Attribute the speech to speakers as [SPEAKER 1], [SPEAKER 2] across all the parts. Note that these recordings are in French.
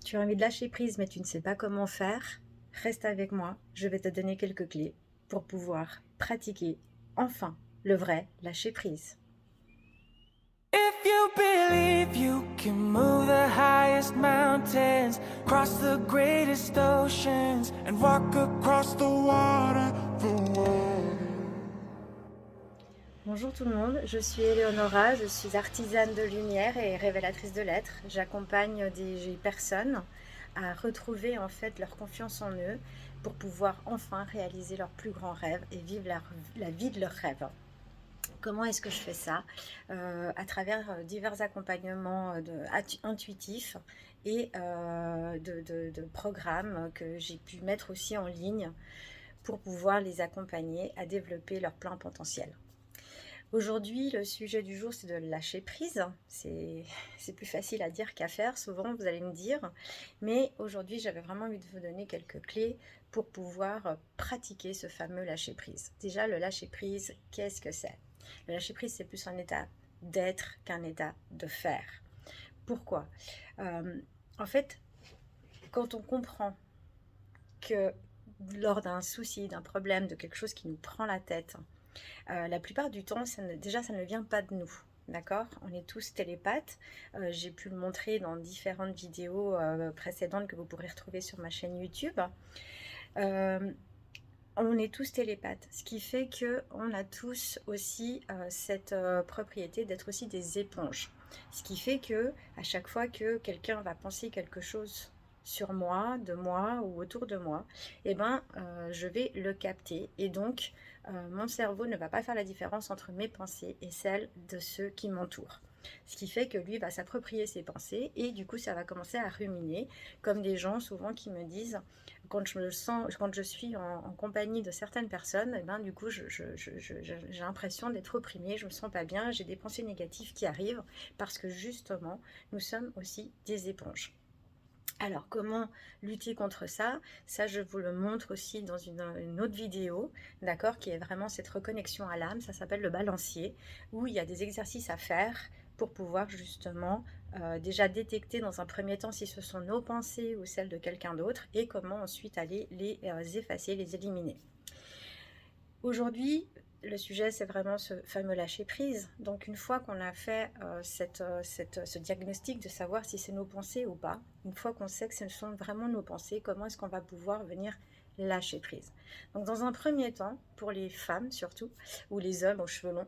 [SPEAKER 1] Tu as envie de lâcher prise, mais tu ne sais pas comment faire? Reste avec moi, je vais te donner quelques clés pour pouvoir pratiquer enfin le vrai lâcher prise.
[SPEAKER 2] If you believe you can move the highest mountains, cross the greatest oceans, and walk across the water, the world.
[SPEAKER 1] Bonjour tout le monde, je suis Eleonora, je suis artisane de lumière et révélatrice de l'être. J'accompagne des personnes à retrouver en fait leur confiance en eux pour pouvoir enfin réaliser leurs plus grands rêves et vivre la vie de leurs rêves. Comment est-ce que je fais ça? À travers divers accompagnements intuitifs et de programmes que j'ai pu mettre aussi en ligne pour pouvoir les accompagner à développer leur plein potentiel. Aujourd'hui, le sujet du jour, c'est de lâcher prise. C'est plus facile à dire qu'à faire, souvent, vous allez me dire. Mais aujourd'hui, j'avais vraiment envie de vous donner quelques clés pour pouvoir pratiquer ce fameux lâcher prise. Déjà, le lâcher prise, qu'est-ce que c'est? Le lâcher prise, c'est plus un état d'être qu'un état de faire. Pourquoi? En fait, quand on comprend que lors d'un souci, d'un problème, de quelque chose qui nous prend la tête, la plupart du temps, déjà, ça ne vient pas de nous. D'accord? On est tous télépathes. J'ai pu le montrer dans différentes vidéos précédentes que vous pourrez retrouver sur ma chaîne YouTube. Euh, on est tous télépathes, ce qui fait qu'on a tous aussi cette propriété d'être aussi des éponges. Ce qui fait que à chaque fois que quelqu'un va penser quelque chose sur moi, de moi ou autour de moi, eh ben, je vais le capter et donc mon cerveau ne va pas faire la différence entre mes pensées et celles de ceux qui m'entourent. Ce qui fait que lui va s'approprier ses pensées et du coup ça va commencer à ruminer, comme des gens souvent qui me disent quand je suis en compagnie de certaines personnes, et ben, du coup j'ai l'impression d'être opprimée, je me sens pas bien, j'ai des pensées négatives qui arrivent parce que justement nous sommes aussi des éponges. Alors, comment lutter contre ça? Ça, je vous le montre aussi dans une autre vidéo, d'accord, qui est vraiment cette reconnexion à l'âme. Ça s'appelle le balancier, où il y a des exercices à faire pour pouvoir justement déjà détecter dans un premier temps si ce sont nos pensées ou celles de quelqu'un d'autre et comment ensuite aller les effacer, les éliminer. Aujourd'hui, le sujet, c'est vraiment ce fameux lâcher prise. Donc, une fois qu'on a fait ce diagnostic de savoir si c'est nos pensées ou pas, une fois qu'on sait que ce sont vraiment nos pensées, comment est-ce qu'on va pouvoir venir lâcher prise? Donc, dans un premier temps, pour les femmes surtout, ou les hommes aux cheveux longs,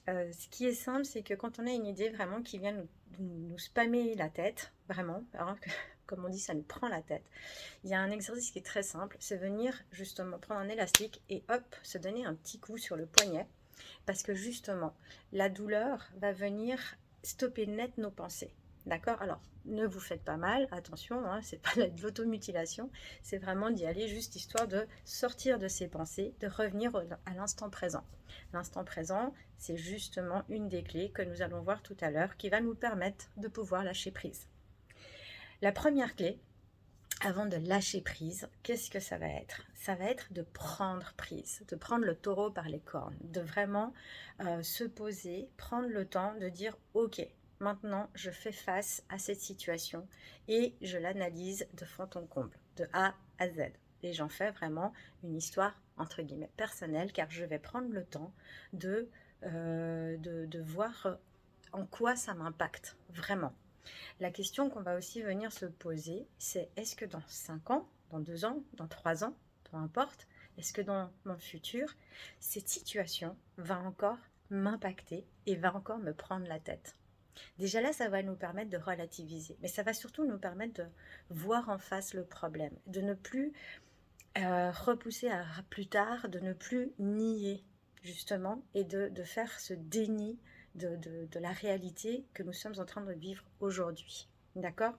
[SPEAKER 1] ce qui est simple, c'est que quand on a une idée vraiment qui vient nous spammer la tête, vraiment, hein, comme on dit, ça nous prend la tête. Il y a un exercice qui est très simple, c'est venir justement prendre un élastique et hop, se donner un petit coup sur le poignet, parce que justement, la douleur va venir stopper net nos pensées. D'accord? Alors, ne vous faites pas mal, attention, hein, c'est pas de l'automutilation, c'est vraiment d'y aller juste histoire de sortir de ses pensées, de revenir à l'instant présent. L'instant présent, c'est justement une des clés que nous allons voir tout à l'heure qui va nous permettre de pouvoir lâcher prise. La première clé, avant de lâcher prise, qu'est-ce que ça va être? Ça va être de prendre prise, de prendre le taureau par les cornes, de vraiment se poser, prendre le temps de dire ok, maintenant je fais face à cette situation et je l'analyse de fond en comble, de A à Z. Et j'en fais vraiment une histoire entre guillemets personnelle car je vais prendre le temps de voir en quoi ça m'impacte vraiment. La question qu'on va aussi venir se poser, c'est est-ce que dans 5 ans, dans 2 ans, dans 3 ans, peu importe, est-ce que dans mon futur, cette situation va encore m'impacter et va encore me prendre la tête? Déjà là, ça va nous permettre de relativiser, mais ça va surtout nous permettre de voir en face le problème, de ne plus repousser à plus tard, de ne plus nier justement et de faire ce déni de la réalité que nous sommes en train de vivre aujourd'hui. D'accord?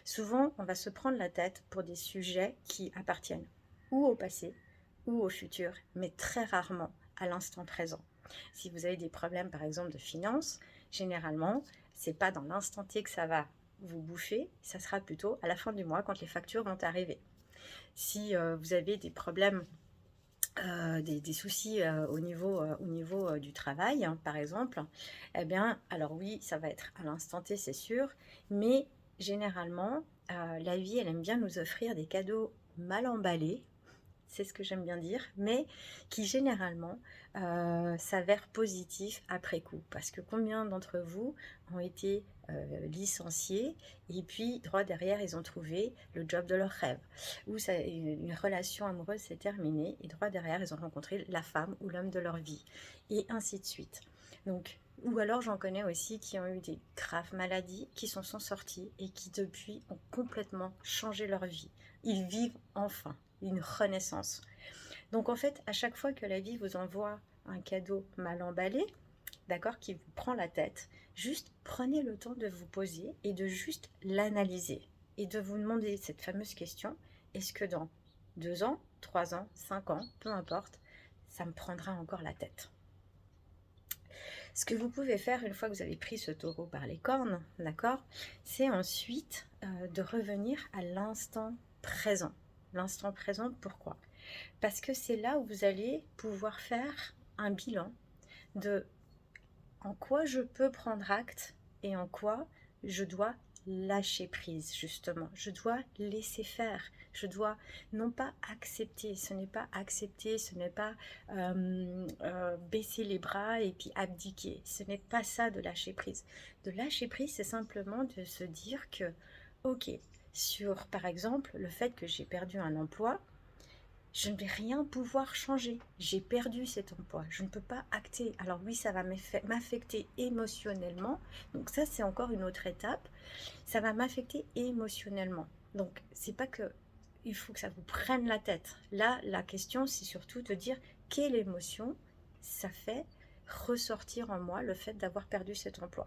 [SPEAKER 1] Souvent, on va se prendre la tête pour des sujets qui appartiennent ou au passé ou au futur, mais très rarement à l'instant présent. Si vous avez des problèmes, par exemple, de finances, généralement, c'est pas dans l'instant T que ça va vous bouffer, ça sera plutôt à la fin du mois quand les factures vont arriver. Si vous avez des problèmes, des soucis au niveau du travail, hein, par exemple, eh bien, alors oui, ça va être à l'instant T, c'est sûr, mais généralement, la vie, elle aime bien nous offrir des cadeaux mal emballés, c'est ce que j'aime bien dire, mais qui généralement s'avèrent positifs après coup. Parce que combien d'entre vous ont été licenciés et puis droit derrière, ils ont trouvé le job de leur rêve, ou ça, une relation amoureuse s'est terminée et droit derrière, ils ont rencontré la femme ou l'homme de leur vie, et ainsi de suite. Donc, ou alors j'en connais aussi qui ont eu des graves maladies, qui s'en sont sortis et qui depuis ont complètement changé leur vie. Ils vivent enfin une renaissance. Donc en fait, à chaque fois que la vie vous envoie un cadeau mal emballé, d'accord, qui vous prend la tête, juste prenez le temps de vous poser et de juste l'analyser et de vous demander cette fameuse question, est-ce que dans 2 ans, 3 ans, 5 ans, peu importe, ça me prendra encore la tête? Ce que vous pouvez faire une fois que vous avez pris ce taureau par les cornes, d'accord, c'est ensuite de revenir à l'instant présent. L'instant présent, pourquoi? Parce que c'est là où vous allez pouvoir faire un bilan de en quoi je peux prendre acte et en quoi je dois lâcher prise, justement. Je dois laisser faire. Je dois non pas accepter. Ce n'est pas accepter, ce n'est pas baisser les bras et puis abdiquer. Ce n'est pas ça de lâcher prise. De lâcher prise, c'est simplement de se dire que, ok, sur par exemple le fait que j'ai perdu un emploi, je ne vais rien pouvoir changer. J'ai perdu cet emploi. Je ne peux pas acter. Alors oui, ça va m'affecter émotionnellement. Donc ça, c'est encore une autre étape. Ça va m'affecter émotionnellement. Donc c'est pas que il faut que ça vous prenne la tête. Là, la question, c'est surtout de dire quelle émotion ça fait ressortir en moi le fait d'avoir perdu cet emploi.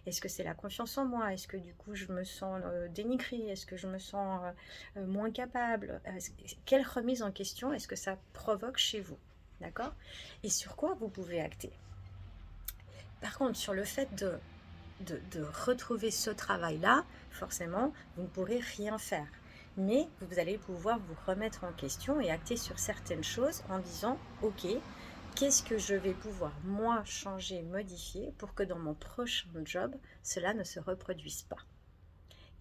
[SPEAKER 1] Est-ce que c'est la confiance en moi? Est-ce que du coup je me sens dénigrée? Est-ce que je me sens moins capable? Quelle remise en question est-ce que ça provoque chez vous? D'accord? Et sur quoi vous pouvez acter? Par contre, sur le fait de retrouver ce travail-là, forcément, vous ne pourrez rien faire. Mais vous allez pouvoir vous remettre en question et acter sur certaines choses en disant, ok, qu'est-ce que je vais pouvoir moi changer, modifier pour que dans mon prochain job, cela ne se reproduise pas.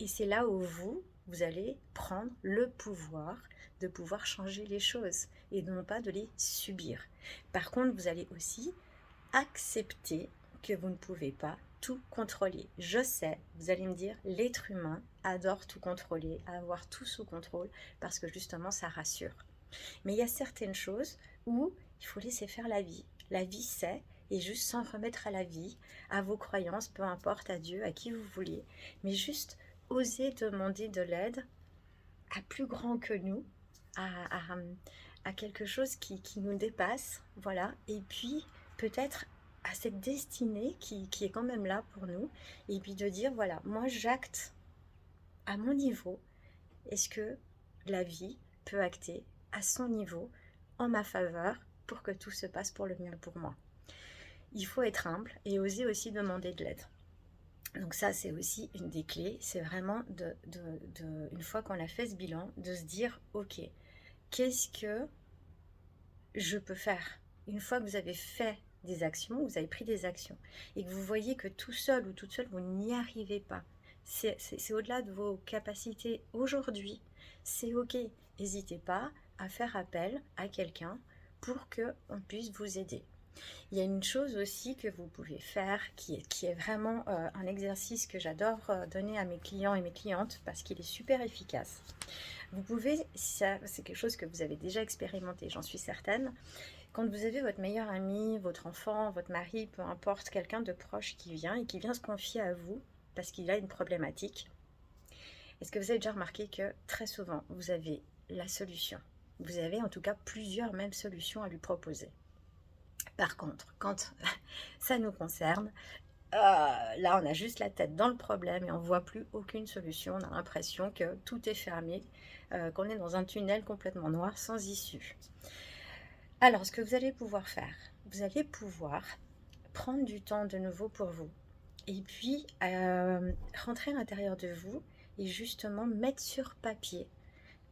[SPEAKER 1] Et c'est là où vous allez prendre le pouvoir de pouvoir changer les choses et non pas de les subir. Par contre, vous allez aussi accepter que vous ne pouvez pas tout contrôler. Je sais, vous allez me dire, l'être humain adore tout contrôler, avoir tout sous contrôle parce que justement ça rassure. Mais il y a certaines choses où il faut laisser faire la vie. La vie c'est, et juste s'en remettre à la vie, à vos croyances, peu importe, à Dieu, à qui vous voulez, mais juste oser demander de l'aide à plus grand que nous, à quelque chose qui nous dépasse, voilà, et puis peut-être à cette destinée qui est quand même là pour nous, et puis de dire, voilà, moi j'acte à mon niveau, est-ce que la vie peut acter à son niveau, en ma faveur, pour que tout se passe pour le mieux pour moi. Il faut être humble et oser aussi demander de l'aide. Donc ça, c'est aussi une des clés, c'est vraiment une fois qu'on a fait ce bilan, de se dire, ok, qu'est-ce que je peux faire? Une fois que vous avez fait des actions, vous avez pris des actions, et que vous voyez que tout seul ou toute seule, vous n'y arrivez pas, c'est au-delà de vos capacités aujourd'hui, c'est ok, n'hésitez pas à faire appel à quelqu'un pour qu'on puisse vous aider. Il y a une chose aussi que vous pouvez faire qui est vraiment un exercice que j'adore donner à mes clients et mes clientes parce qu'il est super efficace. Vous pouvez, c'est quelque chose que vous avez déjà expérimenté, j'en suis certaine, quand vous avez votre meilleur ami, votre enfant, votre mari, peu importe, quelqu'un de proche qui vient et qui vient se confier à vous parce qu'il a une problématique, est-ce que vous avez déjà remarqué que très souvent vous avez la solution? Vous avez en tout cas plusieurs mêmes solutions à lui proposer. Par contre, quand ça nous concerne, là on a juste la tête dans le problème et on ne voit plus aucune solution. On a l'impression que tout est fermé, qu'on est dans un tunnel complètement noir sans issue. Alors ce que vous allez pouvoir faire, vous allez pouvoir prendre du temps de nouveau pour vous. Et puis rentrer à l'intérieur de vous et justement mettre sur papier.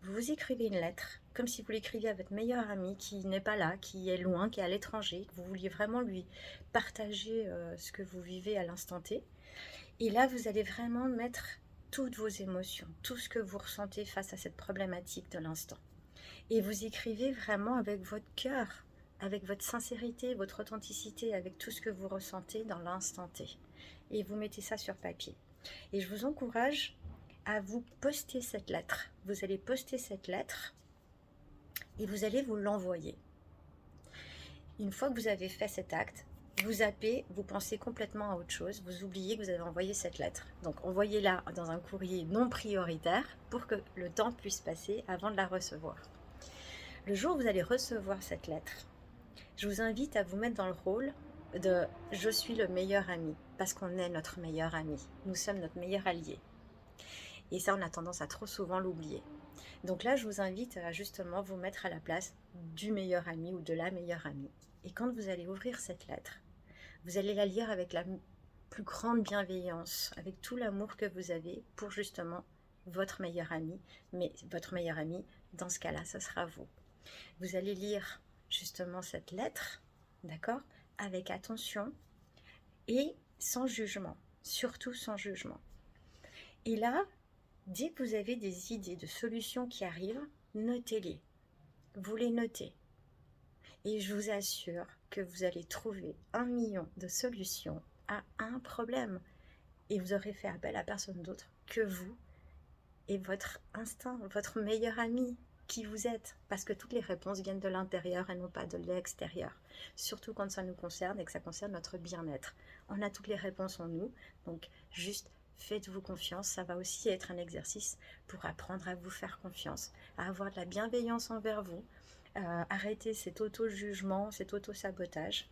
[SPEAKER 1] Vous écrivez une lettre, comme si vous l'écriviez à votre meilleur ami qui n'est pas là, qui est loin, qui est à l'étranger, que vous vouliez vraiment lui partager ce que vous vivez à l'instant T. Et là, vous allez vraiment mettre toutes vos émotions, tout ce que vous ressentez face à cette problématique de l'instant. Et vous écrivez vraiment avec votre cœur, avec votre sincérité, votre authenticité, avec tout ce que vous ressentez dans l'instant T. Et vous mettez ça sur papier. Et je vous encourage à vous poster cette lettre. Vous allez poster cette lettre et vous allez vous l'envoyer. Une fois que vous avez fait cet acte, vous zappez, vous pensez complètement à autre chose, vous oubliez que vous avez envoyé cette lettre. Donc envoyez-la dans un courrier non prioritaire pour que le temps puisse passer avant de la recevoir. Le jour où vous allez recevoir cette lettre, je vous invite à vous mettre dans le rôle de « je suis le meilleur ami » parce qu'on est notre meilleur ami, nous sommes notre meilleur allié. Et ça, on a tendance à trop souvent l'oublier. Donc là, je vous invite à justement vous mettre à la place du meilleur ami ou de la meilleure amie. Et quand vous allez ouvrir cette lettre, vous allez la lire avec la plus grande bienveillance, avec tout l'amour que vous avez pour justement votre meilleur ami. Mais votre meilleur ami, dans ce cas-là, ce sera vous. Vous allez lire justement cette lettre, d'accord, avec attention et sans jugement, surtout sans jugement. Et là, dès que vous avez des idées de solutions qui arrivent, notez-les. Vous les notez. Et je vous assure que vous allez trouver 1 million de solutions à un problème. Et vous aurez fait appel à personne d'autre que vous et votre instinct, votre meilleur ami, qui vous êtes. Parce que toutes les réponses viennent de l'intérieur et non pas de l'extérieur. Surtout quand ça nous concerne et que ça concerne notre bien-être. On a toutes les réponses en nous, donc juste faites-vous confiance. Ça va aussi être un exercice pour apprendre à vous faire confiance, à avoir de la bienveillance envers vous, arrêter cet auto-jugement, cet auto-sabotage.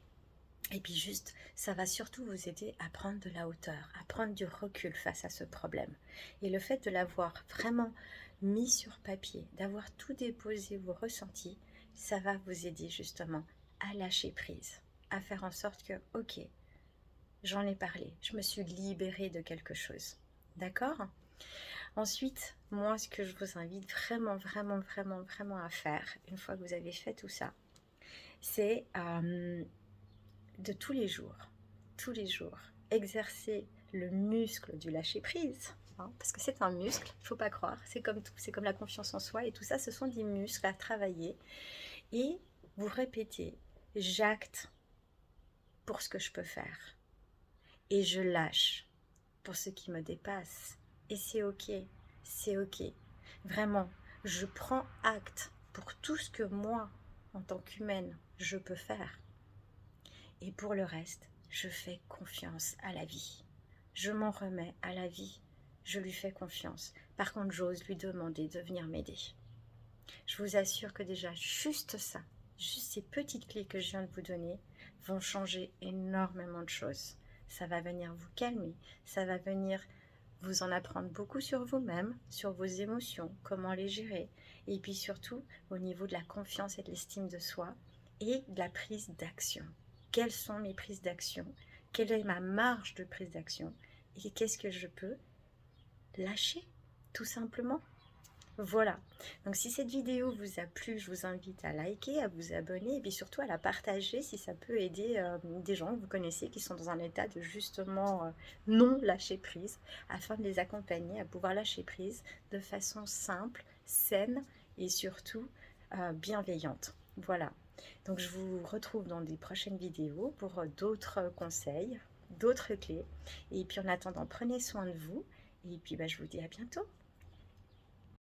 [SPEAKER 1] Et puis juste, ça va surtout vous aider à prendre de la hauteur, à prendre du recul face à ce problème. Et le fait de l'avoir vraiment mis sur papier, d'avoir tout déposé, vos ressentis, ça va vous aider justement à lâcher prise, à faire en sorte que, ok, j'en ai parlé, je me suis libérée de quelque chose. D'accord ? Ensuite, moi, ce que je vous invite vraiment à faire, une fois que vous avez fait tout ça, c'est de tous les jours, exercer le muscle du lâcher-prise. Hein, parce que c'est un muscle, il ne faut pas croire, c'est comme tout, c'est comme la confiance en soi, et tout ça, ce sont des muscles à travailler. Et vous répétez, j'acte pour ce que je peux faire. Et je lâche pour ce qui me dépasse. Et c'est ok, c'est ok. Vraiment, je prends acte pour tout ce que moi, en tant qu'humaine, je peux faire. Et pour le reste, je fais confiance à la vie. Je m'en remets à la vie. Je lui fais confiance. Par contre, j'ose lui demander de venir m'aider. Je vous assure que déjà, juste ça, juste ces petites clés que je viens de vous donner, vont changer énormément de choses. Ça va venir vous calmer, ça va venir vous en apprendre beaucoup sur vous-même, sur vos émotions, comment les gérer, et puis surtout au niveau de la confiance et de l'estime de soi et de la prise d'action. Quelles sont mes prises d'action? Quelle est ma marge de prise d'action? Et qu'est-ce que je peux lâcher, tout simplement? Voilà, donc si cette vidéo vous a plu, je vous invite à liker, à vous abonner et puis surtout à la partager si ça peut aider des gens que vous connaissez qui sont dans un état de justement non lâcher prise, afin de les accompagner à pouvoir lâcher prise de façon simple, saine et surtout bienveillante. Voilà, donc je vous retrouve dans des prochaines vidéos pour d'autres conseils, d'autres clés, et puis en attendant, prenez soin de vous et puis je vous dis à bientôt.